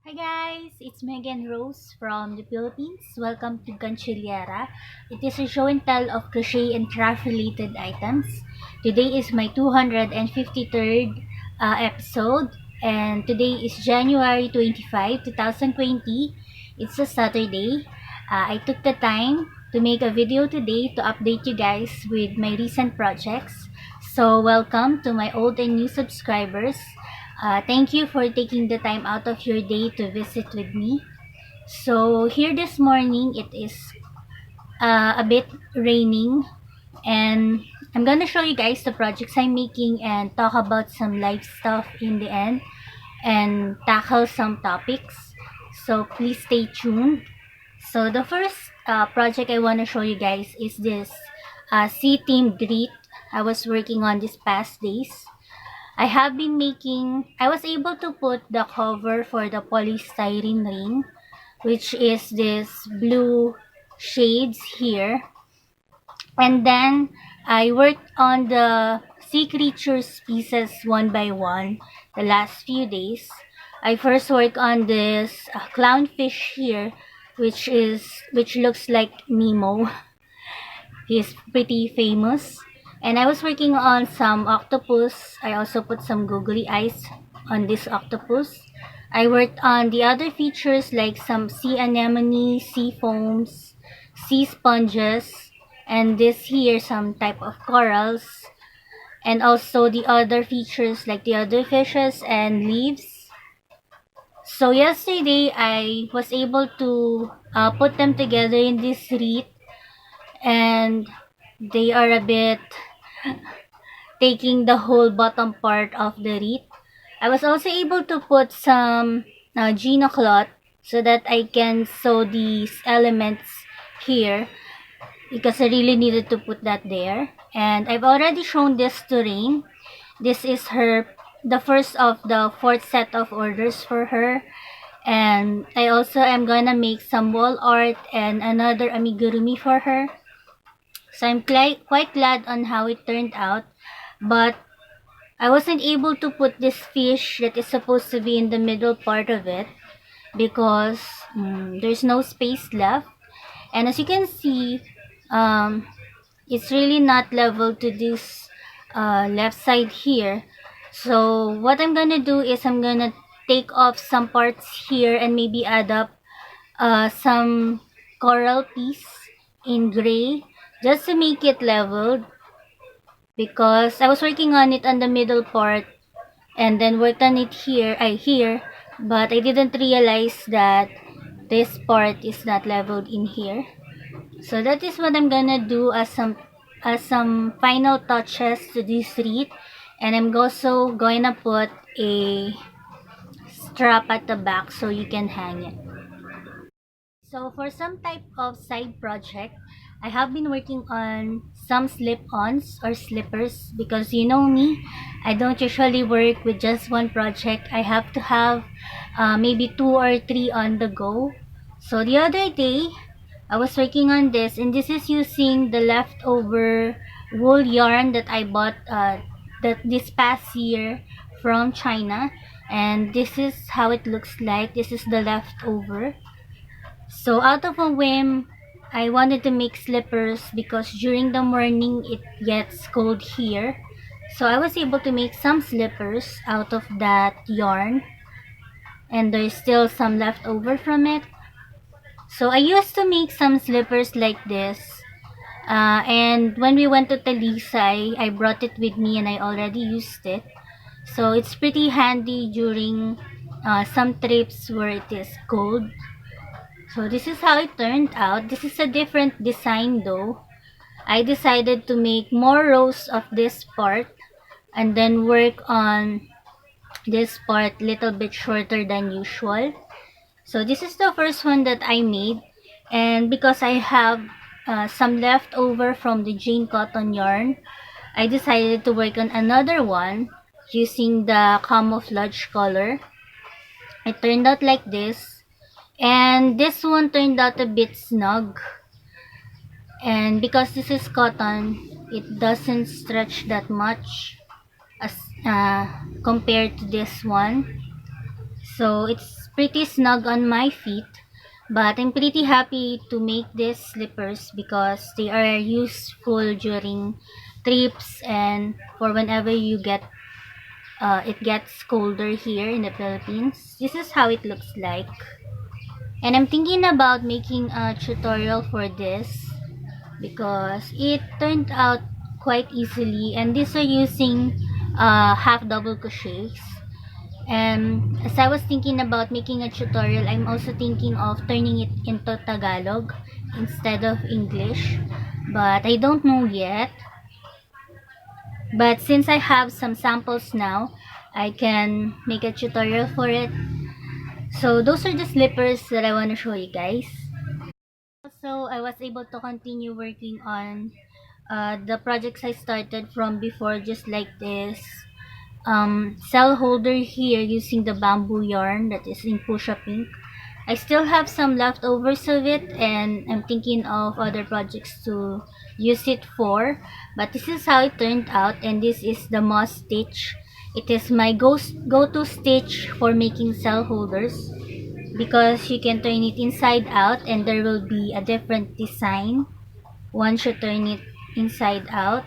Hi guys, it's Megan Rose from the Philippines. Welcome to Gantsilyera. It is a show and tell of crochet and craft related items. Today is my 253rd episode, and today is January 25, 2020. It's a Saturday. I took the time to make a video today to update you guys with my recent projects. So welcome to my old and new subscribers. Thank you for taking the time out of your day to visit with me. So here this morning it is a bit raining, and I'm gonna show you guys the projects I'm making and talk about some life stuff in the end and tackle some topics. So please stay tuned. So the first project I want to show you guys is this C-themed wreath I was working on these past days. I was able to put the cover for the polystyrene ring, which is this blue shades here. And then I worked on the sea creatures pieces one by one the last few days. I first worked on this clownfish here, which looks like Nemo. He's pretty famous. And I was working on some octopus. I also put some googly eyes on this octopus. I worked on the other features like some sea anemone, sea foams, sea sponges, and this here some type of corals, and also the other features like the other fishes and leaves. So yesterday I was able to put them together in this wreath, and they are a bit taking the whole bottom part of the wreath. I was also able to put some Gino cloth so that I can sew these elements here, because I really needed to put that there. And I've already shown this to Rain. This is the first of the fourth set of orders for her. And I also am gonna make some wall art and another amigurumi for her. So I'm quite glad on how it turned out, but I wasn't able to put this fish that is supposed to be in the middle part of it because there's no space left. And as you can see, um, it's really not level to this left side here. So what I'm gonna do is I'm gonna take off some parts here and maybe add up some coral piece in gray just to make it leveled, because I was working on it on the middle part and then worked on it here, but I didn't realize that this part is not leveled in here. So that is what I'm gonna do as some final touches to this wreath. And I'm also going to put a strap at the back so you can hang it. So for some type of side project, I have been working on some slip-ons or slippers, because you know me, I don't usually work with just one project. I have to have maybe 2 or 3 on the go. So the other day, I was working on this, and this is using the leftover wool yarn that I bought this past year from China, and this is how it looks like. This is the leftover. So out of a whim, I wanted to make slippers because during the morning it gets cold here. So I was able to make some slippers out of that yarn, and there's still some left over from it. So I used to make some slippers like this. And when we went to Talisay, I brought it with me and I already used it. So it's pretty handy during some trips where it is cold. So this is how it turned out. This is a different design though. I decided to make more rows of this part and then work on this part little bit shorter than usual. So this is the first one that I made, and because I have some leftover from the Jane cotton yarn, I decided to work on another one using the camouflage color. It turned out like this, and this one turned out a bit snug, and because this is cotton, it doesn't stretch that much as compared to this one. So it's pretty snug on my feet. But I'm pretty happy to make these slippers because they are useful during trips and for whenever you get it gets colder here in the Philippines. This is how it looks like. And I'm thinking about making a tutorial for this because it turned out quite easily, and these are using half double crochets. And as I was thinking about making a tutorial, I'm also thinking of turning it into Tagalog instead of English, but I don't know yet. But since I have some samples now, I can make a tutorial for it. So those are the slippers that I want to show you guys. Also, I was able to continue working on the projects I started from before, just like this cell holder here using the bamboo yarn that is in Pusha Pink. I still have some leftovers of it, and I'm thinking of other projects to use it for, but this is how it turned out. And this is the moss stitch. It is my go-to stitch for making cell holders because you can turn it inside out and there will be a different design once you turn it inside out.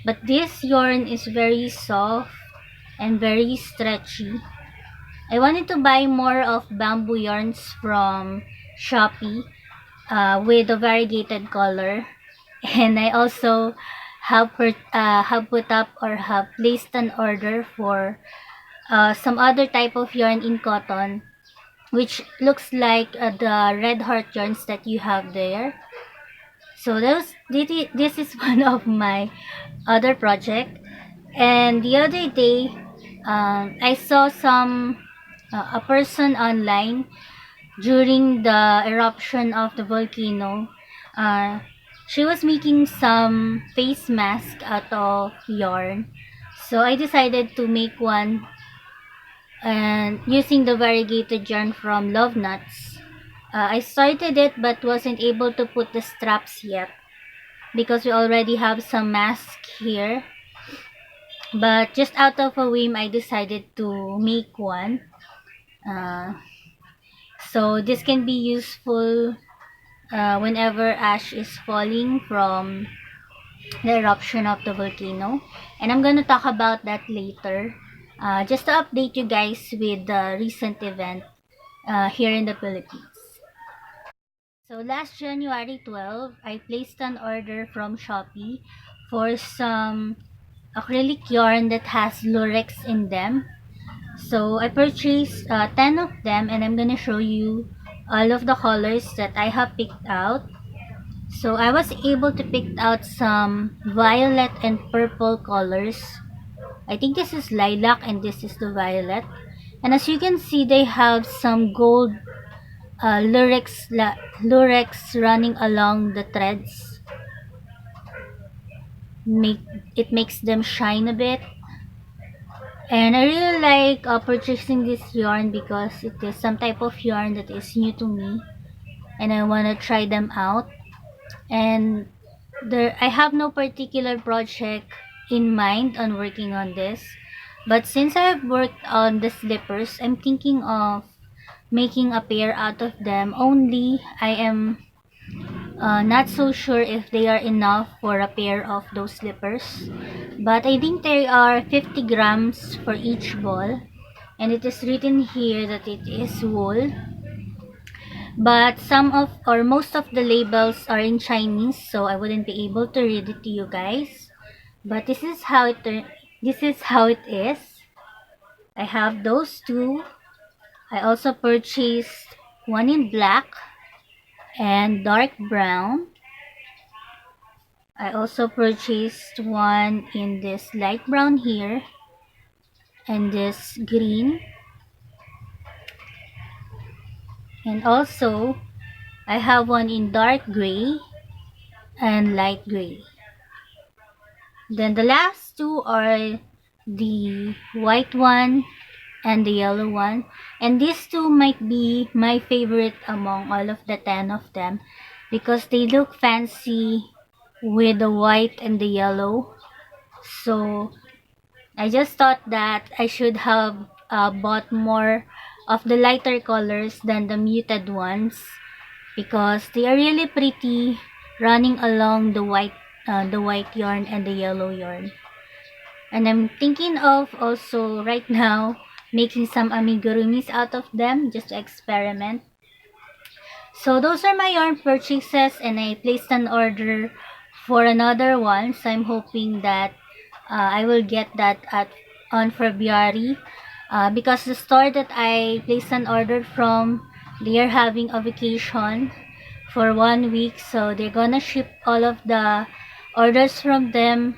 But this yarn is very soft and very stretchy. I wanted to buy more of bamboo yarns from Shopee with a variegated color. And I also have put up or have placed an order for some other type of yarn in cotton, which looks like the red heart yarns that you have there. So this is one of my other project. And the other day, I saw a person online during the eruption of the volcano. Uh, she was making some face mask out of yarn. So I decided to make one and using the variegated yarn from Love Nuts. I started it but wasn't able to put the straps yet because we already have some mask here. But just out of a whim, I decided to make one. Uh, so this can be useful whenever ash is falling from the eruption of the volcano. And I'm gonna talk about that later. Just to update you guys with the recent event here in the Philippines. So last January 12, I placed an order from Shopee for some acrylic yarn that has lurex in them. So I purchased 10 of them, and I'm gonna show you all of the colors that I have picked out. So I was able to pick out some violet and purple colors. I think this is lilac and this is the violet. And as you can see, they have some gold lurex running along the threads. It makes them shine a bit. And I really like purchasing this yarn because it is some type of yarn that is new to me, and I want to try them out. And I have no particular project in mind on working on this, but since I've worked on the slippers, I'm thinking of making a pair out of them. Only I am not so sure if they are enough for a pair of those slippers, but I think they are 50 grams for each ball, and it is written here that it is wool. But some of or most of the labels are in Chinese, so I wouldn't be able to read it to you guys. But this is how it is. I have those two. I also purchased one in black and dark brown. I also purchased one in this light brown here and this green. And also, I have one in dark gray and light gray. Then the last two are the white one and the yellow one. And these two might be my favorite among all of the 10 of them because they look fancy with the white and the yellow. So I just thought that I should have bought more of the lighter colors than the muted ones, because they are really pretty running along the white yarn and the yellow yarn. And I'm thinking of also right now making some amigurumis out of them just to experiment. So those are my yarn purchases, and I placed an order for another one. So I'm hoping that I will get that on February, because the store that I placed an order from, they are having a vacation for 1 week, so they're gonna ship all of the orders from them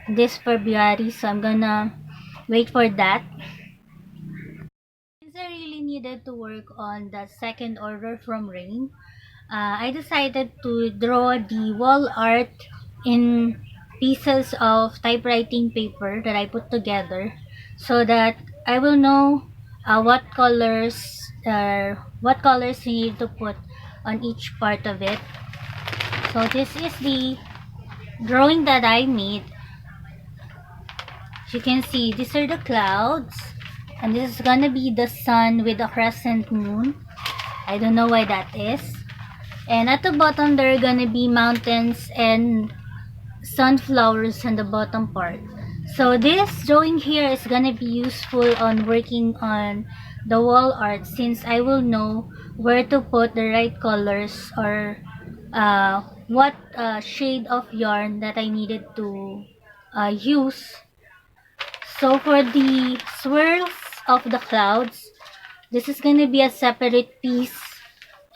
this February. So I'm gonna wait for that. Since I really needed to work on the second order from Rain, I decided to draw the wall art in pieces of typewriting paper that I put together, so that I will know what colors you need to put on each part of it. So this is the drawing that I made. As you can see, these are the clouds, and this is gonna be the sun with a crescent moon. I don't know why that is. And at the bottom, there are gonna be mountains and sunflowers on the bottom part. So this drawing here is gonna be useful on working on the wall art, since I will know where to put the right colors, or what shade of yarn that I needed to use. So for the swirls of the clouds, this is gonna be a separate piece,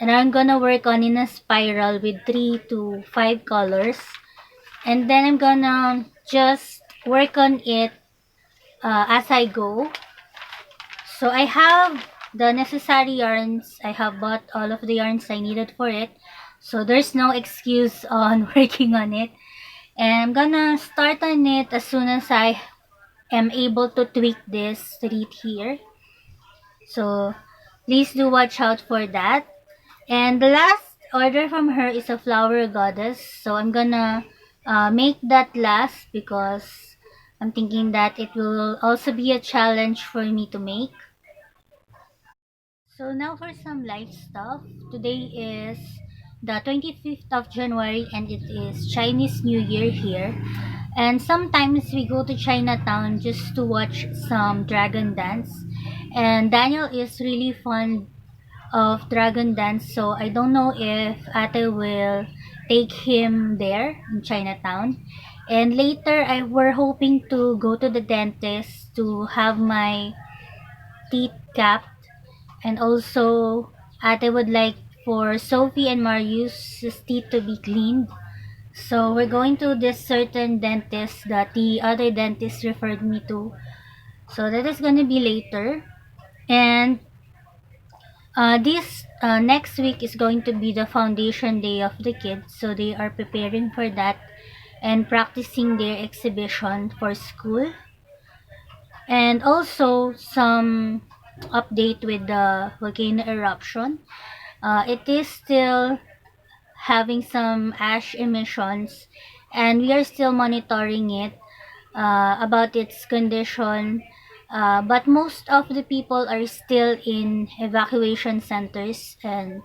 and I'm gonna work on in a spiral with 3 to 5 colors, and then I'm gonna just work on it as I go. So I have the necessary yarns. I have bought all of the yarns I needed for it, so there's no excuse on working on it. And I'm gonna start on it as soon as I am able to tweak this reed here. So please do watch out for that. And the last order from her is a flower goddess. So I'm gonna make that last, because I'm thinking that it will also be a challenge for me to make. So now for some light stuff. Today is the 25th of January, and it is Chinese New Year here. And sometimes we go to Chinatown just to watch some dragon dance. And Daniel is really fond of dragon dance, so I don't know if Ate will take him there in Chinatown. And later, we're hoping to go to the dentist to have my teeth capped, and also Ate would like for Sophie and Marius's teeth to be cleaned. So we're going to this certain dentist that the other dentist referred me to. So that is gonna be later. And this next week is going to be the foundation day of the kids, so they are preparing for that and practicing their exhibition for school. And also some update with the volcano eruption. It is still having some ash emissions, and we are still monitoring it about its condition. But most of the people are still in evacuation centers, and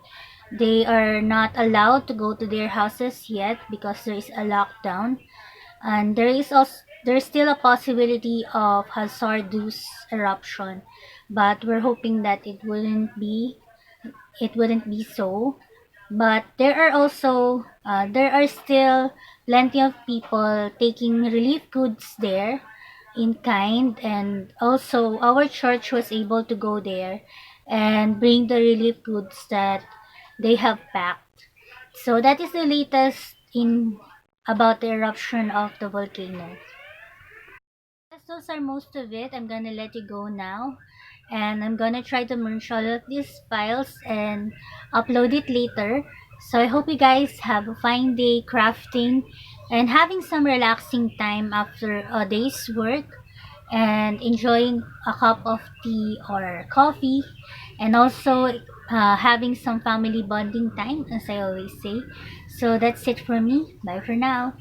they are not allowed to go to their houses yet because there is a lockdown. And there's still a possibility of hazardous eruption, but we're hoping that it wouldn't be so. But there are still plenty of people taking relief goods there in kind, and also our church was able to go there and bring the relief goods that they have packed. So that is the latest in about the eruption of the volcano. Yes, those are most of it. I'm gonna let you go now, and I'm gonna try to merge all of these files and upload it later. So I hope you guys have a fine day crafting and having some relaxing time after a day's work, and enjoying a cup of tea or coffee, and also having some family bonding time, as I always say. So that's it for me. Bye for now.